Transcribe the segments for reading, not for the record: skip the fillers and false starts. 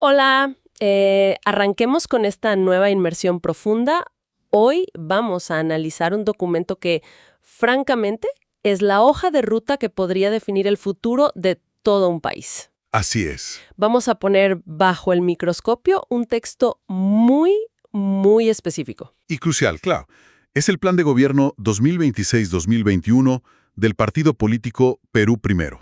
Hola, arranquemos con esta nueva inmersión profunda. Hoy vamos a analizar un documento que, francamente, es la hoja de ruta que podría definir el futuro de todo un país. Así es. Vamos a poner bajo el microscopio un texto muy, muy específico. Y crucial, claro. Es el Plan de Gobierno 2026-2021 del partido político Perú Primero.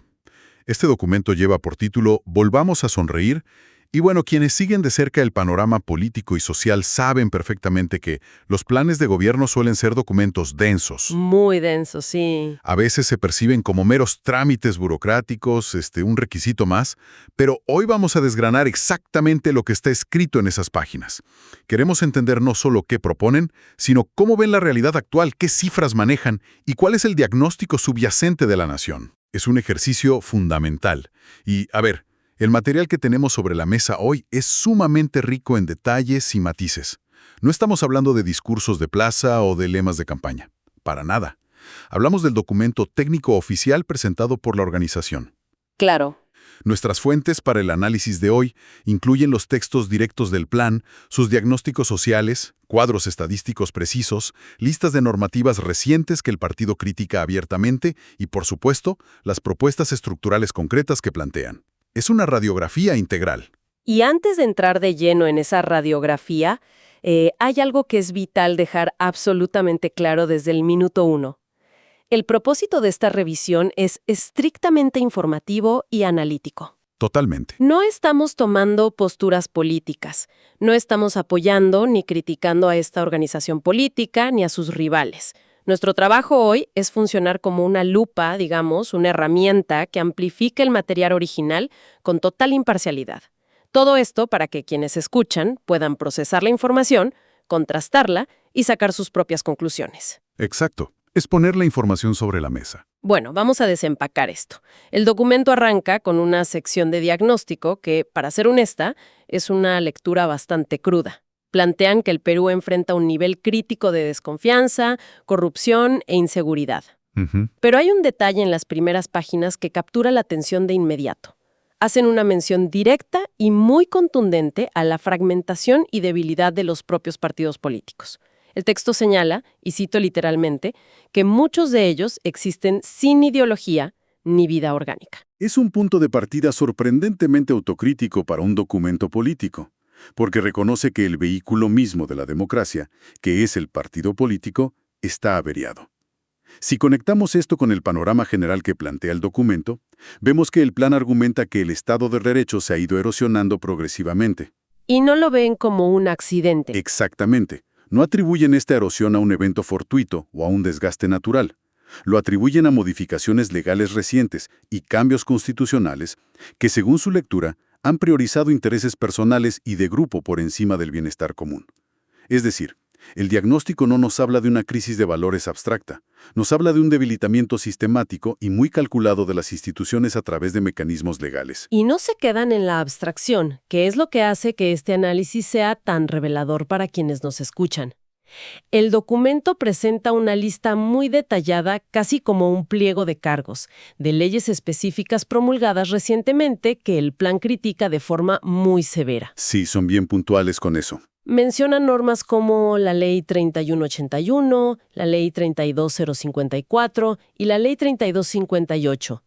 Este documento lleva por título Volvamos a sonreír. Y bueno, quienes siguen de cerca el panorama político y social saben perfectamente que los planes de gobierno suelen ser documentos densos. Muy denso, sí. A veces se perciben como meros trámites burocráticos, un requisito más, pero hoy vamos a desgranar exactamente lo que está escrito en esas páginas. Queremos entender no solo qué proponen, sino cómo ven la realidad actual, qué cifras manejan y cuál es el diagnóstico subyacente de la nación. Es un ejercicio fundamental. Y, a ver, el material que tenemos sobre la mesa hoy es sumamente rico en detalles y matices. No estamos hablando de discursos de plaza o de lemas de campaña. Para nada. Hablamos del documento técnico oficial presentado por la organización. Claro. Nuestras fuentes para el análisis de hoy incluyen los textos directos del plan, sus diagnósticos sociales, cuadros estadísticos precisos, listas de normativas recientes que el partido critica abiertamente y, por supuesto, las propuestas estructurales concretas que plantean. Es una radiografía integral. Y antes de entrar de lleno en esa radiografía, hay algo que es vital dejar absolutamente claro desde el minuto uno. El propósito de esta revisión es estrictamente informativo y analítico. Totalmente. No estamos tomando posturas políticas, no estamos apoyando ni criticando a esta organización política ni a sus rivales. Nuestro trabajo hoy es funcionar como una lupa, digamos, una herramienta que amplifique el material original con total imparcialidad. Todo esto para que quienes escuchan puedan procesar la información, contrastarla y sacar sus propias conclusiones. Exacto. Es poner la información sobre la mesa. Bueno, vamos a desempacar esto. El documento arranca con una sección de diagnóstico que, para ser honesta, es una lectura bastante cruda. Plantean que el Perú enfrenta un nivel crítico de desconfianza, corrupción e inseguridad. Pero hay un detalle en las primeras páginas que captura la atención de inmediato. Hacen una mención directa y muy contundente a la fragmentación y debilidad de los propios partidos políticos. El texto señala, y cito literalmente, que muchos de ellos existen sin ideología ni vida orgánica. Es un punto de partida sorprendentemente autocrítico para un documento político, porque reconoce que el vehículo mismo de la democracia, que es el partido político, está averiado. Si conectamos esto con el panorama general que plantea el documento, vemos que el plan argumenta que el Estado de Derecho se ha ido erosionando progresivamente. Y no lo ven como un accidente. Exactamente. No atribuyen esta erosión a un evento fortuito o a un desgaste natural. Lo atribuyen a modificaciones legales recientes y cambios constitucionales que, según su lectura, han priorizado intereses personales y de grupo por encima del bienestar común. Es decir, el diagnóstico no nos habla de una crisis de valores abstracta, nos habla de un debilitamiento sistemático y muy calculado de las instituciones a través de mecanismos legales. Y no se quedan en la abstracción, que es lo que hace que este análisis sea tan revelador para quienes nos escuchan. El documento presenta una lista muy detallada, casi como un pliego de cargos, de leyes específicas promulgadas recientemente que el plan critica de forma muy severa. Sí, son bien puntuales con eso. Mencionan normas como la Ley 3181, la Ley 32054 y la Ley 3258.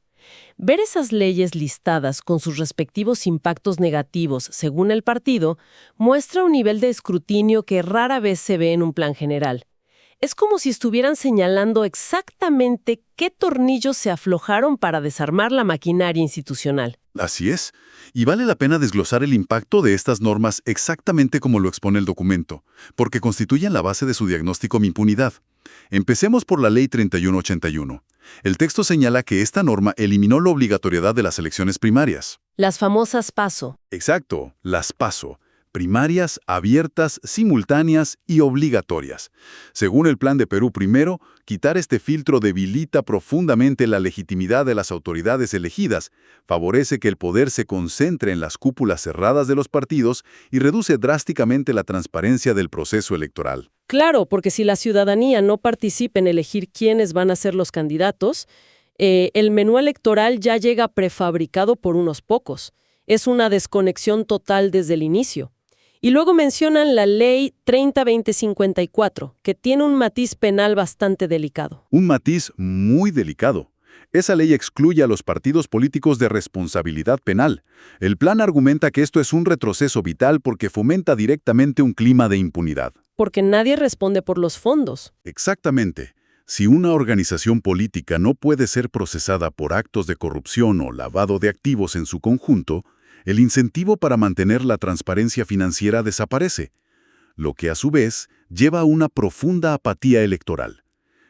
Ver esas leyes listadas con sus respectivos impactos negativos según el partido muestra un nivel de escrutinio que rara vez se ve en un plan general. Es como si estuvieran señalando exactamente qué tornillos se aflojaron para desarmar la maquinaria institucional. Así es. Y vale la pena desglosar el impacto de estas normas exactamente como lo expone el documento, porque constituyen la base de su diagnóstico de impunidad. Empecemos por la Ley 3181. El texto señala que esta norma eliminó la obligatoriedad de las elecciones primarias. Las famosas PASO. Exacto, las PASO. Primarias, abiertas, simultáneas y obligatorias. Según el Plan de Perú Primero, quitar este filtro debilita profundamente la legitimidad de las autoridades elegidas, favorece que el poder se concentre en las cúpulas cerradas de los partidos y reduce drásticamente la transparencia del proceso electoral. Claro, porque si la ciudadanía no participa en elegir quiénes van a ser los candidatos, el menú electoral ya llega prefabricado por unos pocos. Es una desconexión total desde el inicio. Y luego mencionan la Ley 30-2054, que tiene un matiz penal bastante delicado. Un matiz muy delicado. Esa ley excluye a los partidos políticos de responsabilidad penal. El plan argumenta que esto es un retroceso vital porque fomenta directamente un clima de impunidad. Porque nadie responde por los fondos. Exactamente. Si una organización política no puede ser procesada por actos de corrupción o lavado de activos en su conjunto, el incentivo para mantener la transparencia financiera desaparece, lo que a su vez lleva a una profunda apatía electoral.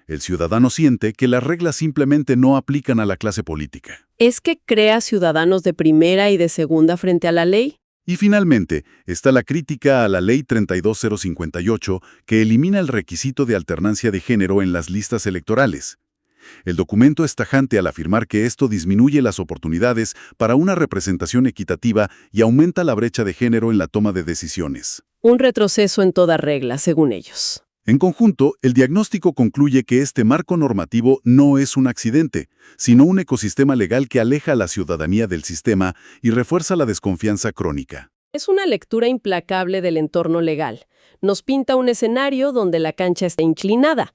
El ciudadano siente que las reglas simplemente no aplican a la clase política. ¿Es que crea ciudadanos de primera y de segunda frente a la ley? Y finalmente, está la crítica a la Ley 32058, que elimina el requisito de alternancia de género en las listas electorales. El documento es tajante al afirmar que esto disminuye las oportunidades para una representación equitativa y aumenta la brecha de género en la toma de decisiones. Un retroceso en toda regla, según ellos. En conjunto, el diagnóstico concluye que este marco normativo no es un accidente, sino un ecosistema legal que aleja a la ciudadanía del sistema y refuerza la desconfianza crónica. Es una lectura implacable del entorno legal. Nos pinta un escenario donde la cancha está inclinada.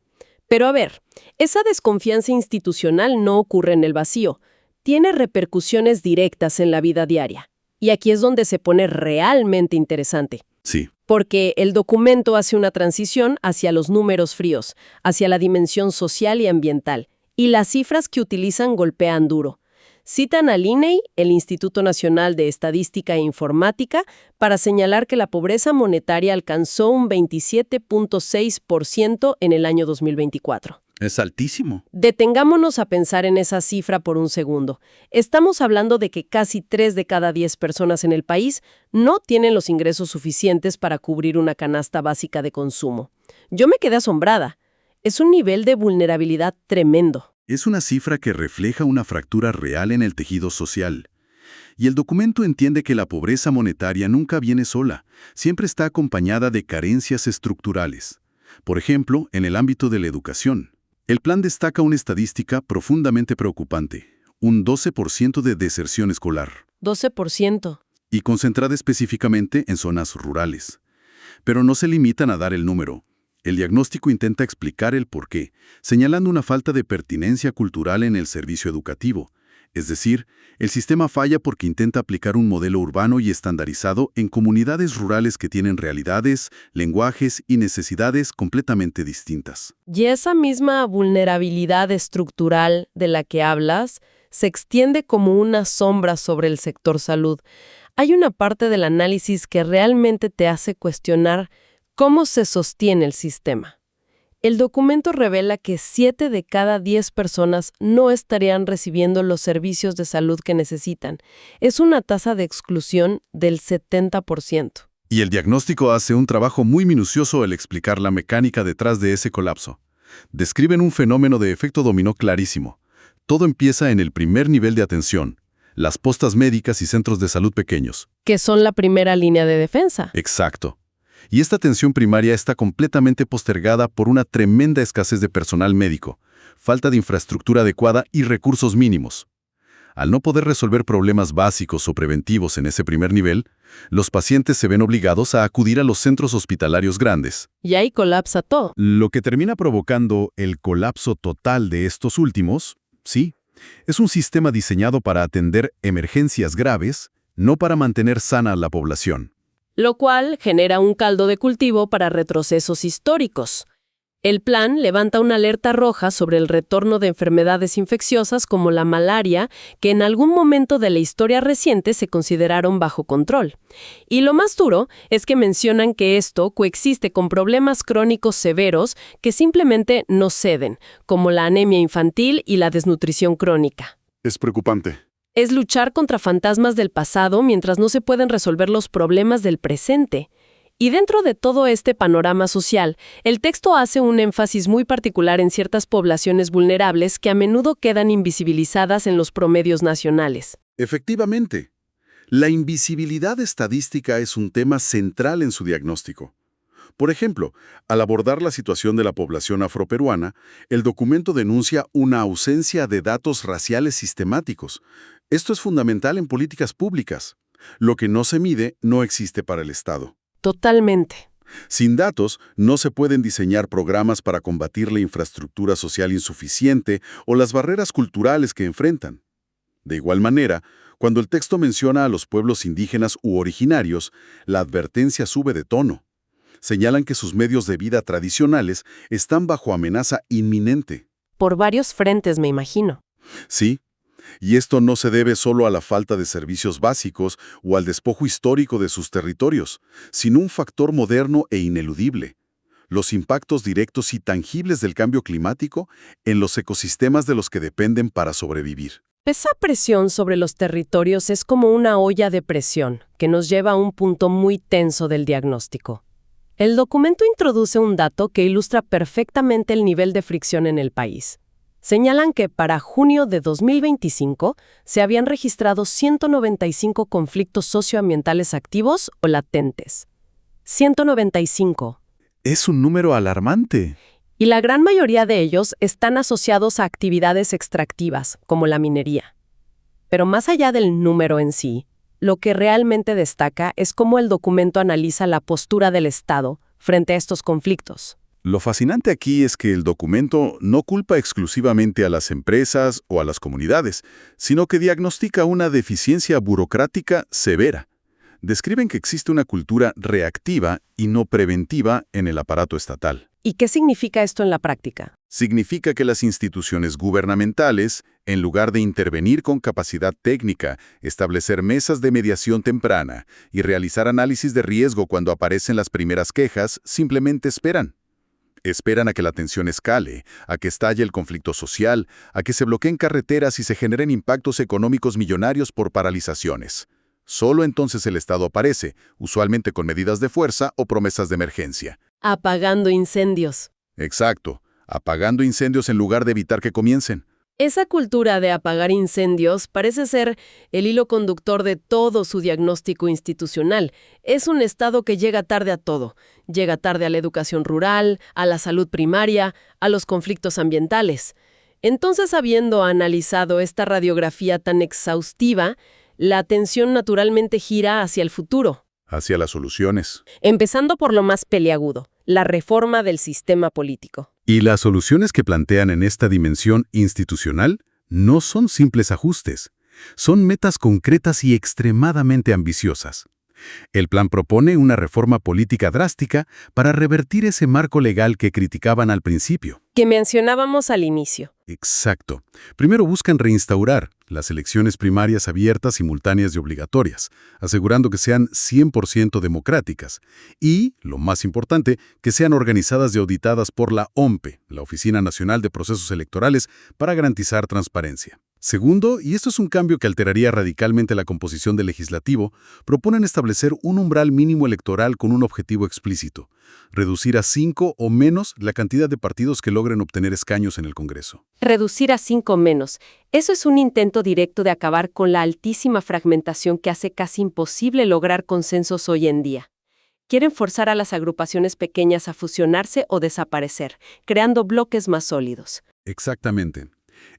Pero a ver, esa desconfianza institucional no ocurre en el vacío. Tiene repercusiones directas en la vida diaria. Y aquí es donde se pone realmente interesante. Sí. Porque el documento hace una transición hacia los números fríos, hacia la dimensión social y ambiental, y las cifras que utilizan golpean duro. Citan al INEI, el Instituto Nacional de Estadística e Informática, para señalar que la pobreza monetaria alcanzó un 27.6% en el año 2024. Es altísimo. Detengámonos a pensar en esa cifra por un segundo. Estamos hablando de que casi 3 de cada 10 personas en el país no tienen los ingresos suficientes para cubrir una canasta básica de consumo. Yo me quedé asombrada. Es un nivel de vulnerabilidad tremendo. Es una cifra que refleja una fractura real en el tejido social. Y el documento entiende que la pobreza monetaria nunca viene sola, siempre está acompañada de carencias estructurales. Por ejemplo, en el ámbito de la educación. El plan destaca una estadística profundamente preocupante, un 12% de deserción escolar. 12%. Y concentrada específicamente en zonas rurales. Pero no se limitan a dar el número. El diagnóstico intenta explicar el porqué, señalando una falta de pertinencia cultural en el servicio educativo. Es decir, el sistema falla porque intenta aplicar un modelo urbano y estandarizado en comunidades rurales que tienen realidades, lenguajes y necesidades completamente distintas. Y esa misma vulnerabilidad estructural de la que hablas se extiende como una sombra sobre el sector salud. Hay una parte del análisis que realmente te hace cuestionar cómo se sostiene el sistema. El documento revela que 7 de cada 10 personas no estarían recibiendo los servicios de salud que necesitan. Es una tasa de exclusión del 70%. Y el diagnóstico hace un trabajo muy minucioso al explicar la mecánica detrás de ese colapso. Describen un fenómeno de efecto dominó clarísimo. Todo empieza en el primer nivel de atención, las postas médicas y centros de salud pequeños. Que son la primera línea de defensa. Exacto. Y esta atención primaria está completamente postergada por una tremenda escasez de personal médico, falta de infraestructura adecuada y recursos mínimos. Al no poder resolver problemas básicos o preventivos en ese primer nivel, los pacientes se ven obligados a acudir a los centros hospitalarios grandes. Y ahí colapsa todo. Lo que termina provocando el colapso total de estos últimos, sí, es un sistema diseñado para atender emergencias graves, no para mantener sana a la población. Lo cual genera un caldo de cultivo para retrocesos históricos. El plan levanta una alerta roja sobre el retorno de enfermedades infecciosas como la malaria, que en algún momento de la historia reciente se consideraron bajo control. Y lo más duro es que mencionan que esto coexiste con problemas crónicos severos que simplemente no ceden, como la anemia infantil y la desnutrición crónica. Es preocupante. Es luchar contra fantasmas del pasado mientras no se pueden resolver los problemas del presente. Y dentro de todo este panorama social, el texto hace un énfasis muy particular en ciertas poblaciones vulnerables que a menudo quedan invisibilizadas en los promedios nacionales. Efectivamente, la invisibilidad estadística es un tema central en su diagnóstico. Por ejemplo, al abordar la situación de la población afroperuana, el documento denuncia una ausencia de datos raciales sistemáticos. Esto es fundamental en políticas públicas. Lo que no se mide no existe para el Estado. Totalmente. Sin datos, no se pueden diseñar programas para combatir la infraestructura social insuficiente o las barreras culturales que enfrentan. De igual manera, cuando el texto menciona a los pueblos indígenas u originarios, la advertencia sube de tono. Señalan que sus medios de vida tradicionales están bajo amenaza inminente. Por varios frentes, me imagino. Sí, y esto no se debe solo a la falta de servicios básicos o al despojo histórico de sus territorios, sino un factor moderno e ineludible: los impactos directos y tangibles del cambio climático en los ecosistemas de los que dependen para sobrevivir. Esa presión sobre los territorios es como una olla de presión que nos lleva a un punto muy tenso del diagnóstico. El documento introduce un dato que ilustra perfectamente el nivel de fricción en el país. Señalan que para junio de 2025 se habían registrado 195 conflictos socioambientales activos o latentes. 195. Es un número alarmante. Y la gran mayoría de ellos están asociados a actividades extractivas, como la minería. Pero más allá del número en sí, lo que realmente destaca es cómo el documento analiza la postura del Estado frente a estos conflictos. Lo fascinante aquí es que el documento no culpa exclusivamente a las empresas o a las comunidades, sino que diagnostica una deficiencia burocrática severa. Describen que existe una cultura reactiva y no preventiva en el aparato estatal. ¿Y qué significa esto en la práctica? Significa que las instituciones gubernamentales, en lugar de intervenir con capacidad técnica, establecer mesas de mediación temprana y realizar análisis de riesgo cuando aparecen las primeras quejas, simplemente esperan. Esperan a que la tensión escale, a que estalle el conflicto social, a que se bloqueen carreteras y se generen impactos económicos millonarios por paralizaciones. Solo entonces el Estado aparece, usualmente con medidas de fuerza o promesas de emergencia. Apagando incendios. Exacto, apagando incendios en lugar de evitar que comiencen. Esa cultura de apagar incendios parece ser el hilo conductor de todo su diagnóstico institucional. Es un Estado que llega tarde a todo. Llega tarde a la educación rural, a la salud primaria, a los conflictos ambientales. Entonces, habiendo analizado esta radiografía tan exhaustiva, la atención naturalmente gira hacia el futuro. Hacia las soluciones. Empezando por lo más peliagudo, la reforma del sistema político. Y las soluciones que plantean en esta dimensión institucional no son simples ajustes, son metas concretas y extremadamente ambiciosas. El plan propone una reforma política drástica para revertir ese marco legal que criticaban al principio. Que mencionábamos al inicio. Exacto. Primero buscan reinstaurar las elecciones primarias abiertas, simultáneas y obligatorias, asegurando que sean 100% democráticas y, lo más importante, que sean organizadas y auditadas por la OMPE, la Oficina Nacional de Procesos Electorales, para garantizar transparencia. Segundo, y esto es un cambio que alteraría radicalmente la composición del legislativo, proponen establecer un umbral mínimo electoral con un objetivo explícito: reducir a 5 o menos la cantidad de partidos que logren obtener escaños en el Congreso. Reducir a 5 menos. Eso es un intento directo de acabar con la altísima fragmentación que hace casi imposible lograr consensos hoy en día. Quieren forzar a las agrupaciones pequeñas a fusionarse o desaparecer, creando bloques más sólidos. Exactamente.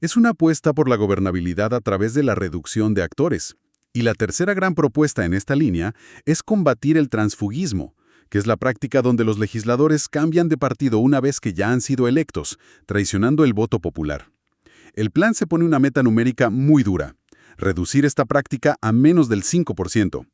Es una apuesta por la gobernabilidad a través de la reducción de actores. Y la tercera gran propuesta en esta línea es combatir el transfugismo, que es la práctica donde los legisladores cambian de partido una vez que ya han sido electos, traicionando el voto popular. El plan se pone una meta numérica muy dura: reducir esta práctica a menos del 5%.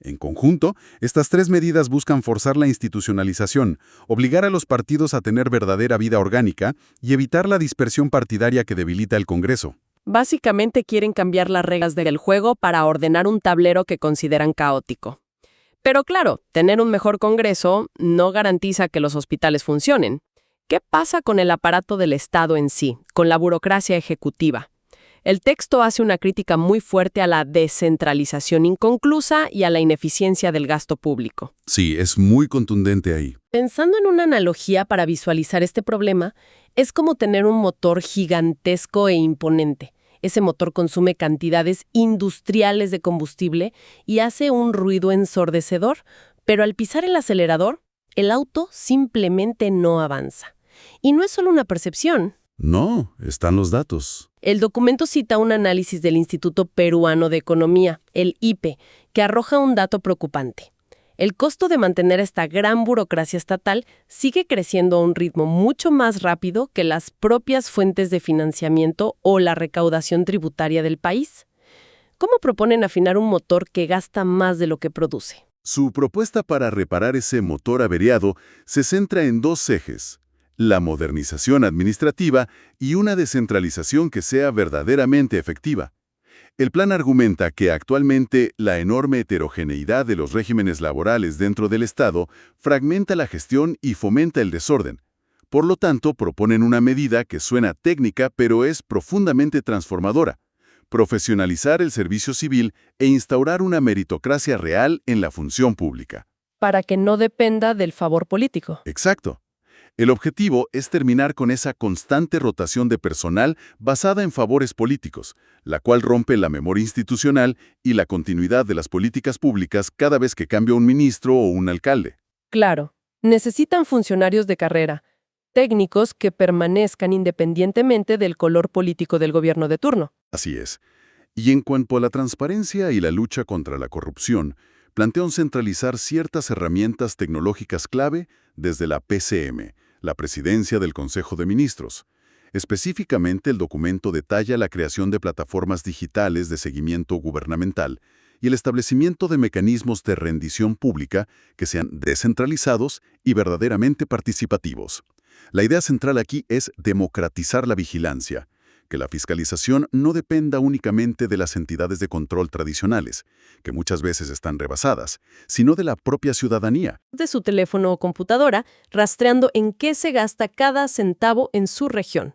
En conjunto, estas tres medidas buscan forzar la institucionalización, obligar a los partidos a tener verdadera vida orgánica y evitar la dispersión partidaria que debilita el Congreso. Básicamente quieren cambiar las reglas del juego para ordenar un tablero que consideran caótico. Pero claro, tener un mejor Congreso no garantiza que los hospitales funcionen. ¿Qué pasa con el aparato del Estado en sí, con la burocracia ejecutiva? El texto hace una crítica muy fuerte a la descentralización inconclusa y a la ineficiencia del gasto público. Sí, es muy contundente ahí. Pensando en una analogía para visualizar este problema, es como tener un motor gigantesco e imponente. Ese motor consume cantidades industriales de combustible y hace un ruido ensordecedor, pero al pisar el acelerador, el auto simplemente no avanza. Y no es solo una percepción. No, están los datos. El documento cita un análisis del Instituto Peruano de Economía, el IPE, que arroja un dato preocupante. El costo de mantener esta gran burocracia estatal sigue creciendo a un ritmo mucho más rápido que las propias fuentes de financiamiento o la recaudación tributaria del país. ¿Cómo proponen afinar un motor que gasta más de lo que produce? Su propuesta para reparar ese motor averiado se centra en dos ejes: la modernización administrativa y una descentralización que sea verdaderamente efectiva. El plan argumenta que actualmente la enorme heterogeneidad de los regímenes laborales dentro del Estado fragmenta la gestión y fomenta el desorden. Por lo tanto, proponen una medida que suena técnica pero es profundamente transformadora: profesionalizar el servicio civil e instaurar una meritocracia real en la función pública. Para que no dependa del favor político. Exacto. El objetivo es terminar con esa constante rotación de personal basada en favores políticos, la cual rompe la memoria institucional y la continuidad de las políticas públicas cada vez que cambia un ministro o un alcalde. Claro, necesitan funcionarios de carrera, técnicos que permanezcan independientemente del color político del gobierno de turno. Así es. Y en cuanto a la transparencia y la lucha contra la corrupción, plantean centralizar ciertas herramientas tecnológicas clave desde la PCM, la Presidencia del Consejo de Ministros. Específicamente, el documento detalla la creación de plataformas digitales de seguimiento gubernamental y el establecimiento de mecanismos de rendición pública que sean descentralizados y verdaderamente participativos. La idea central aquí es democratizar la vigilancia, que la fiscalización no dependa únicamente de las entidades de control tradicionales, que muchas veces están rebasadas, sino de la propia ciudadanía. De su teléfono o computadora, rastreando en qué se gasta cada centavo en su región.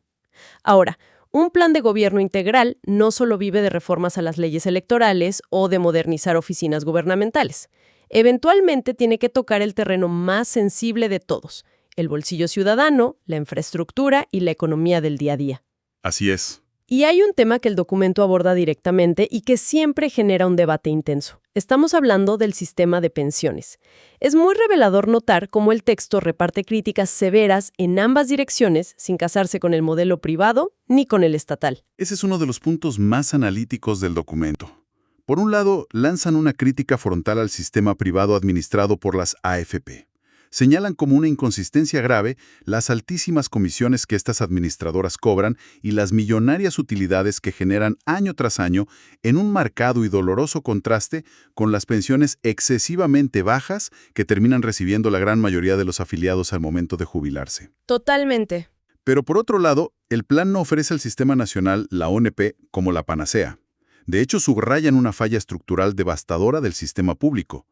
Ahora, un plan de gobierno integral no solo vive de reformas a las leyes electorales o de modernizar oficinas gubernamentales. Eventualmente tiene que tocar el terreno más sensible de todos: el bolsillo ciudadano, la infraestructura y la economía del día a día. Así es. Y hay un tema que el documento aborda directamente y que siempre genera un debate intenso. Estamos hablando del sistema de pensiones. Es muy revelador notar cómo el texto reparte críticas severas en ambas direcciones sin casarse con el modelo privado ni con el estatal. Ese es uno de los puntos más analíticos del documento. Por un lado, lanzan una crítica frontal al sistema privado administrado por las AFP. Señalan como una inconsistencia grave las altísimas comisiones que estas administradoras cobran y las millonarias utilidades que generan año tras año, en un marcado y doloroso contraste con las pensiones excesivamente bajas que terminan recibiendo la gran mayoría de los afiliados al momento de jubilarse. Totalmente. Pero por otro lado, el plan no ofrece al Sistema Nacional, la ONP, como la panacea. De hecho, subrayan una falla estructural devastadora del sistema público.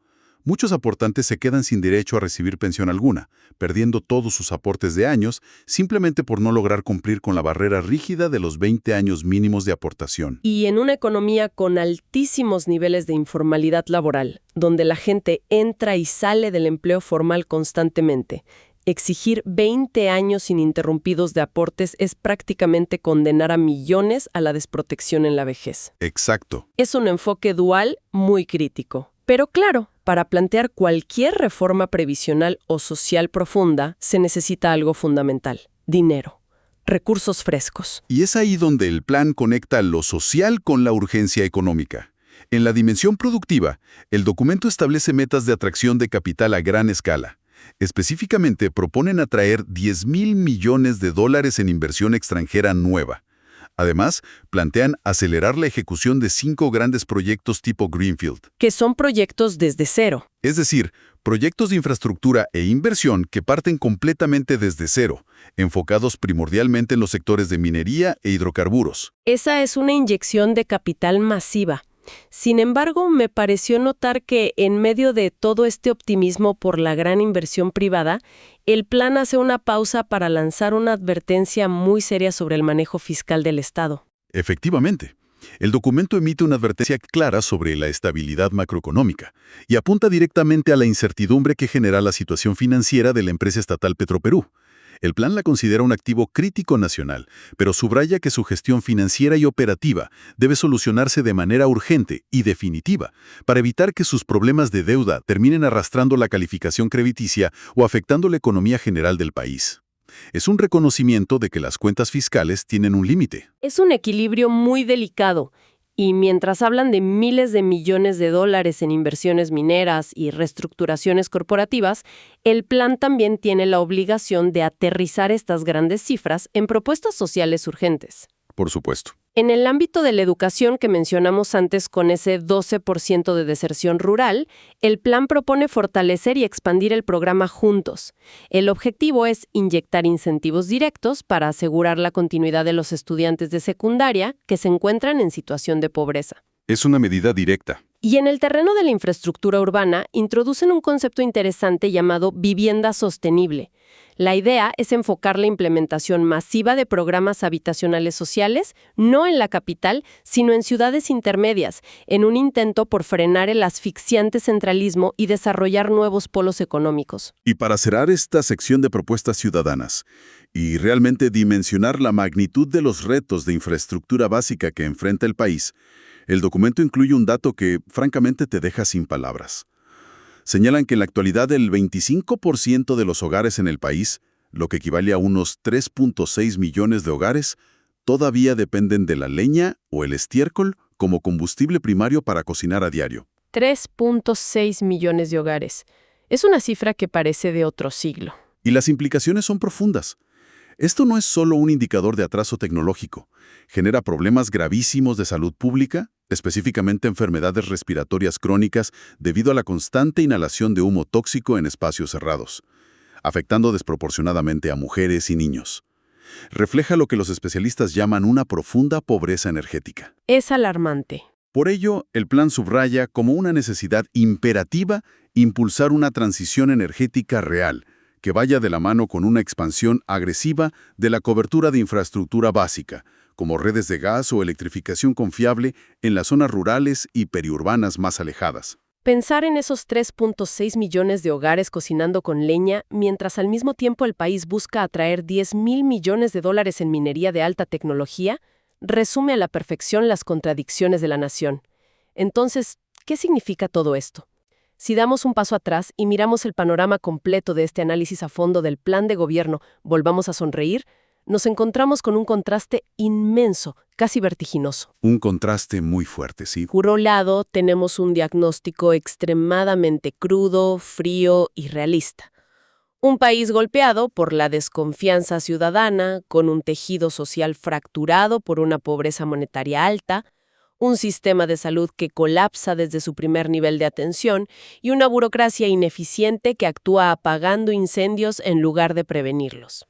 Muchos aportantes se quedan sin derecho a recibir pensión alguna, perdiendo todos sus aportes de años simplemente por no lograr cumplir con la barrera rígida de los 20 años mínimos de aportación. Y en una economía con altísimos niveles de informalidad laboral, donde la gente entra y sale del empleo formal constantemente, exigir 20 años ininterrumpidos de aportes es prácticamente condenar a millones a la desprotección en la vejez. Exacto. Es un enfoque dual muy crítico. Pero claro, para plantear cualquier reforma previsional o social profunda, se necesita algo fundamental: dinero, recursos frescos. Y es ahí donde el plan conecta lo social con la urgencia económica. En la dimensión productiva, el documento establece metas de atracción de capital a gran escala. Específicamente, proponen atraer $10,000 millones en inversión extranjera nueva. Además, plantean acelerar la ejecución de 5 grandes proyectos tipo Greenfield. Que son proyectos desde cero. Es decir, proyectos de infraestructura e inversión que parten completamente desde cero, enfocados primordialmente en los sectores de minería e hidrocarburos. Esa es una inyección de capital masiva. Sin embargo, me pareció notar que en medio de todo este optimismo por la gran inversión privada, el plan hace una pausa para lanzar una advertencia muy seria sobre el manejo fiscal del Estado. Efectivamente, el documento emite una advertencia clara sobre la estabilidad macroeconómica y apunta directamente a la incertidumbre que genera la situación financiera de la empresa estatal Petroperú. El plan la considera un activo crítico nacional, pero subraya que su gestión financiera y operativa debe solucionarse de manera urgente y definitiva para evitar que sus problemas de deuda terminen arrastrando la calificación crediticia o afectando la economía general del país. Es un reconocimiento de que las cuentas fiscales tienen un límite. Es un equilibrio muy delicado. Y mientras hablan de miles de millones de dólares en inversiones mineras y reestructuraciones corporativas, el plan también tiene la obligación de aterrizar estas grandes cifras en propuestas sociales urgentes. Por supuesto. En el ámbito de la educación que mencionamos antes con ese 12% de deserción rural, el plan propone fortalecer y expandir el programa Juntos. El objetivo es inyectar incentivos directos para asegurar la continuidad de los estudiantes de secundaria que se encuentran en situación de pobreza. Es una medida directa. Y en el terreno de la infraestructura urbana, introducen un concepto interesante llamado vivienda sostenible. La idea es enfocar la implementación masiva de programas habitacionales sociales, no en la capital, sino en ciudades intermedias, en un intento por frenar el asfixiante centralismo y desarrollar nuevos polos económicos. Y para cerrar esta sección de propuestas ciudadanas y realmente dimensionar la magnitud de los retos de infraestructura básica que enfrenta el país, el documento incluye un dato que, francamente, te deja sin palabras. Señalan que en la actualidad el 25% de los hogares en el país, lo que equivale a unos 3.6 millones de hogares, todavía dependen de la leña o el estiércol como combustible primario para cocinar a diario. 3.6 millones de hogares. Es una cifra que parece de otro siglo. Y las implicaciones son profundas. Esto no es solo un indicador de atraso tecnológico. Genera problemas gravísimos de salud pública, específicamente enfermedades respiratorias crónicas debido a la constante inhalación de humo tóxico en espacios cerrados, afectando desproporcionadamente a mujeres y niños. Refleja lo que los especialistas llaman una profunda pobreza energética. Es alarmante. Por ello, el plan subraya como una necesidad imperativa impulsar una transición energética real, que vaya de la mano con una expansión agresiva de la cobertura de infraestructura básica, como redes de gas o electrificación confiable en las zonas rurales y periurbanas más alejadas. Pensar en esos 3.6 millones de hogares cocinando con leña, mientras al mismo tiempo el país busca atraer 10.000 millones de dólares en minería de alta tecnología, resume a la perfección las contradicciones de la nación. Entonces, ¿qué significa todo esto? Si damos un paso atrás y miramos el panorama completo de este análisis a fondo del plan de gobierno, volvamos a sonreír, nos encontramos con un contraste inmenso, casi vertiginoso. Un contraste muy fuerte, sí. Por un lado, tenemos un diagnóstico extremadamente crudo, frío y realista. Un país golpeado por la desconfianza ciudadana, con un tejido social fracturado por una pobreza monetaria alta, un sistema de salud que colapsa desde su primer nivel de atención y una burocracia ineficiente que actúa apagando incendios en lugar de prevenirlos.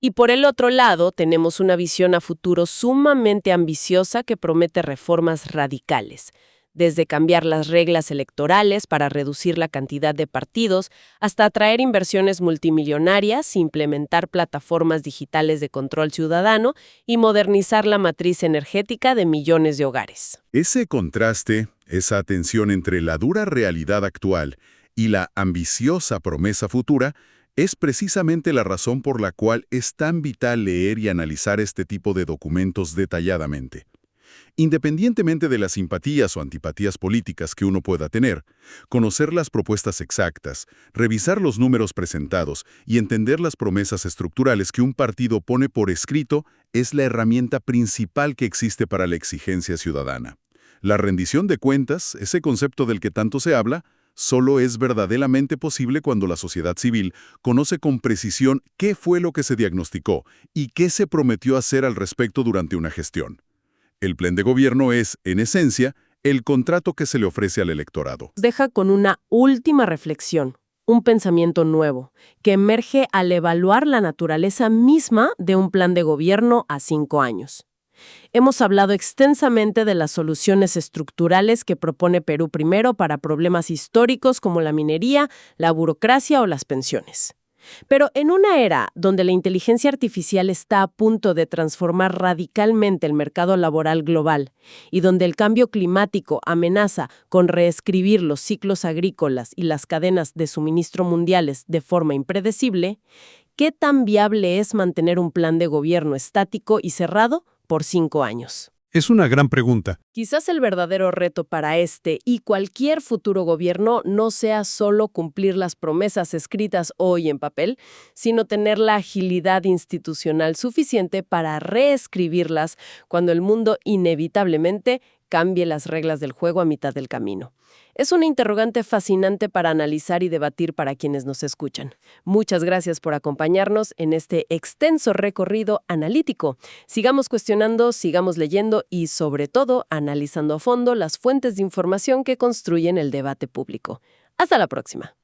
Y por el otro lado, tenemos una visión a futuro sumamente ambiciosa que promete reformas radicales, desde cambiar las reglas electorales para reducir la cantidad de partidos, hasta atraer inversiones multimillonarias, implementar plataformas digitales de control ciudadano y modernizar la matriz energética de millones de hogares. Ese contraste, esa tensión entre la dura realidad actual y la ambiciosa promesa futura, es precisamente la razón por la cual es tan vital leer y analizar este tipo de documentos detalladamente. Independientemente de las simpatías o antipatías políticas que uno pueda tener, conocer las propuestas exactas, revisar los números presentados y entender las promesas estructurales que un partido pone por escrito es la herramienta principal que existe para la exigencia ciudadana. La rendición de cuentas, ese concepto del que tanto se habla, solo es verdaderamente posible cuando la sociedad civil conoce con precisión qué fue lo que se diagnosticó y qué se prometió hacer al respecto durante una gestión. El plan de gobierno es, en esencia, el contrato que se le ofrece al electorado. Deja con una última reflexión, un pensamiento nuevo, que emerge al evaluar la naturaleza misma de un plan de gobierno a 5 años. Hemos hablado extensamente de las soluciones estructurales que propone Perú primero para problemas históricos como la minería, la burocracia o las pensiones. Pero en una era donde la inteligencia artificial está a punto de transformar radicalmente el mercado laboral global y donde el cambio climático amenaza con reescribir los ciclos agrícolas y las cadenas de suministro mundiales de forma impredecible, ¿qué tan viable es mantener un plan de gobierno estático y cerrado por 5 años? Es una gran pregunta. Quizás el verdadero reto para este y cualquier futuro gobierno no sea solo cumplir las promesas escritas hoy en papel, sino tener la agilidad institucional suficiente para reescribirlas cuando el mundo inevitablemente cambie las reglas del juego a mitad del camino. Es una interrogante fascinante para analizar y debatir para quienes nos escuchan. Muchas gracias por acompañarnos en este extenso recorrido analítico. Sigamos cuestionando, sigamos leyendo y, sobre todo, analizando a fondo las fuentes de información que construyen el debate público. Hasta la próxima.